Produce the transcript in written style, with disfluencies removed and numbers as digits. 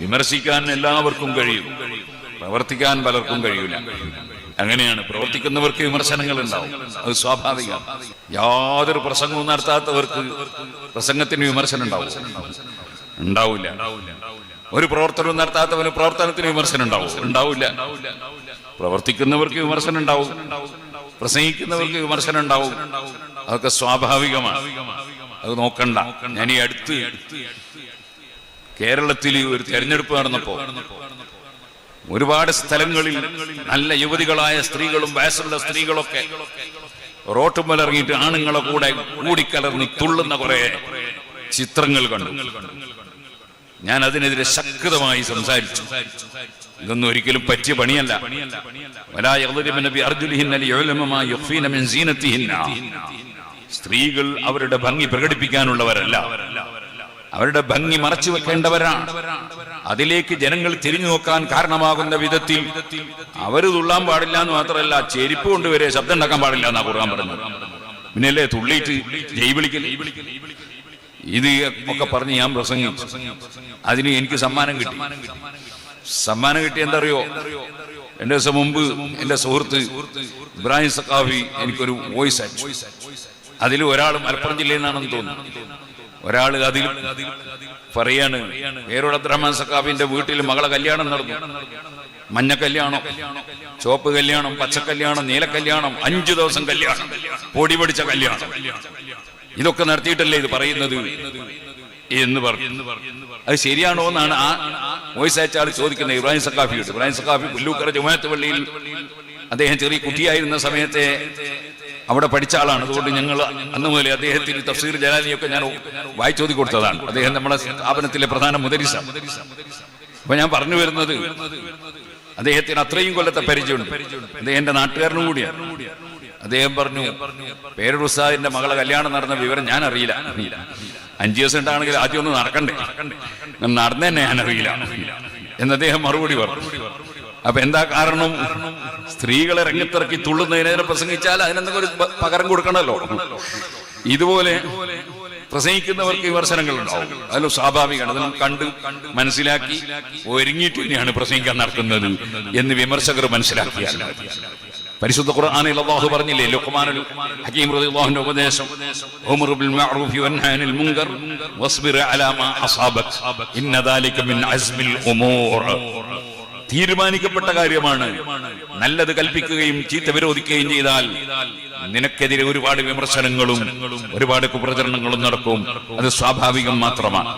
വിമർശിക്കാൻ എല്ലാവർക്കും കഴിയും, പ്രവർത്തിക്കാൻ പലർക്കും കഴിയില്ല. അങ്ങനെയാണ്. പ്രവർത്തിക്കുന്നവർക്ക് വിമർശനങ്ങൾ ഉണ്ടാവും, അത് സ്വാഭാവികം. യാതൊരു പ്രസംഗവും നടത്താത്തവർക്ക് പ്രസംഗത്തിന് വിമർശനം ഉണ്ടാവില്ല. ഒരു പ്രവർത്തനവും നടത്താത്തവന് പ്രവർത്തനത്തിന് വിമർശനം ഉണ്ടാവില്ല. പ്രവർത്തിക്കുന്നവർക്ക് വിമർശനം ഉണ്ടാവും, പ്രസംഗിക്കുന്നവർക്ക് വിമർശനം ഉണ്ടാവും. അതൊക്കെ സ്വാഭാവികമാണ്, അത് നോക്കണ്ട. ഞാൻ ഈ അടുത്ത് കേരളത്തിൽ ഒരു തെരഞ്ഞെടുപ്പ് നടന്നപ്പോ ഒരുപാട് സ്ഥലങ്ങളിൽ നല്ല യുവതികളായ സ്ത്രീകളും വയസ്സുള്ള സ്ത്രീകളൊക്കെ റോട്ടുമ്മലിറങ്ങിയിട്ട് ആണുങ്ങളെ കൂടെ കൂടിക്കലർന്ന് തുള്ളുന്ന കുറെ ചിത്രങ്ങൾ കണ്ടു. ഞാൻ അതിനെതിരെ ശക്തമായി സംസാരിച്ചു. ഇതൊന്നും ഒരിക്കലും പറ്റിയ പണിയല്ല. സ്ത്രീകൾ അവരുടെ ഭംഗി പ്രകടിപ്പിക്കാനുള്ളവരല്ല, അവരുടെ ഭംഗി മറച്ചു വെക്കേണ്ടവരാണ്. അതിലേക്ക് ജനങ്ങൾ തിരിഞ്ഞു നോക്കാൻ കാരണമാകുന്ന വിധത്തിൽ അവര് തുള്ളാൻ പാടില്ല എന്ന് മാത്രമല്ല, ചെരുപ്പ് കൊണ്ടുവരെ ശബ്ദം ഉണ്ടാക്കാൻ പാടില്ല എന്നാ ഖുർആൻ പറഞ്ഞത്. പിന്നല്ലേ തുള്ളിയിട്ട് ജയ് വിളിക്കൽ. ഇത് ഒക്കെ പറഞ്ഞ് ഞാൻ പ്രസംഗിച്ചു. അതിന് എനിക്ക് സമ്മാനം കിട്ടി. എന്തറിയോ? 2 ദിവസം മുമ്പ് എന്റെ സുഹൃത്ത് ഇബ്രാഹിം സഖാഫി എനിക്കൊരു വോയിസ് അയച്ചു. അതിൽ ഒരാൾ മലപ്പുറം ജില്ലയിൽ നിന്നാണെന്ന് തോന്നുന്നു. ഒരാൾ അതിൽ പറയാണ്, പേരോട് അബ്ദുറഹ്മാൻ സഖാഫിന്റെ വീട്ടിൽ മകളെ കല്യാണം നടന്നു. മഞ്ഞ കല്യാണം, ചുവപ്പ് കല്യാണം, പച്ച കല്യാണം, നീല കല്യാണം, 5 ദിവസം കല്യാണം, പൊടി പൊടിച്ച കല്യാണം. ഇതൊക്കെ നടത്തിയിട്ടല്ലേ ഇത് പറയുന്നത് എന്ന് പറഞ്ഞു. അത് ശരിയാണോ എന്നാണ് ആ വോയിസ് അയച്ച ആൾ ചോദിക്കുന്നത് ഇബ്രാഹിം സഖാഫിയോട്. ഇബ്രാഹിം സഖാഫി പുല്ലൂക്കര ജുമാഅത്ത് പള്ളിയിൽ അദ്ദേഹം ചെറിയ കുട്ടിയായിരുന്ന സമയത്തെ അവിടെ പഠിച്ച ആളാണ്. അതുകൊണ്ട് ഞങ്ങൾ അന്ന് മുതൽ അദ്ദേഹത്തിന് തഫ്സീർ ജലാലിയൊക്കെ ഞാൻ വായിച്ചോതി കൊടുത്തതാണ്. അദ്ദേഹം നമ്മുടെ സ്ഥാപനത്തിലെ പ്രധാന മുദരിസ. അപ്പൊ ഞാൻ പറഞ്ഞു വരുന്നത്, അദ്ദേഹത്തിന് അത്രയും കൊല്ലത്തെ പരിചയമുണ്ട്. അദ്ദേഹം എന്റെ നാട്ടുകാരനും കൂടിയാണ്. അദ്ദേഹം പറഞ്ഞു, പേരൂർ ഉസ്താദിന്റെ മകളെ കല്യാണം നടന്ന വിവരം ഞാൻ അറിയില്ല. 5 ദിവസം ഉണ്ടാണെങ്കിൽ ആദ്യം ഒന്ന് നടക്കണ്ടേ, നടന്നെന്നെ ഞാൻ അറിയില്ല എന്ന് അദ്ദേഹം മറുപടി പറഞ്ഞു. അപ്പൊ എന്താ കാരണം? സ്ത്രീകളെ രംഗത്തിറക്കി തുള്ളുന്നതിനെതിരെ പ്രസംഗിച്ചാൽ അതിനെന്തെങ്കിലും ഒരു പകരം കൊടുക്കണമല്ലോ. ഇതുപോലെ പ്രസംഗിക്കുന്നവർക്ക് വിമർശനങ്ങൾ ഉണ്ടാവും, അതിലും സ്വാഭാവികമാണ്. അതെല്ലാം കണ്ട് മനസ്സിലാക്കി ഒരുങ്ങിയിട്ട് തന്നെയാണ് പ്രസംഗിക്കാൻ നടക്കുന്നത് എന്ന് വിമർശകർ മനസ്സിലാക്കിയാൽ. പരിശുദ്ധ ഖുർആനിൽ അല്ലാഹു പറഞ്ഞില്ലേ, ലുഖ്മാനുൽ ഹകീം റളിയല്ലാഹുവിന്റെ ഉപദേശം, ഉമർ ബിൽ മഅറൂഫി വൻഹി അനിൽ മുൻകർ വസ്ബിർ അലാ മാ അസാബക് ഇന്ന ദാലിക മിൻ അസ്മിൽ ഉമൂർ. തീരുമാനിക്കപ്പെട്ട കാര്യമാണ്. നല്ലത് കൽപ്പിക്കുകയും ചീത്ത വിരോധിക്കുകയും ചെയ്താൽ നിനക്കെതിരെ ഒരുപാട് വിമർശനങ്ങളും ഒരുപാട് കുപ്രചരണങ്ങളും നടക്കും. അത് സ്വാഭാവികം മാത്രമാണ്.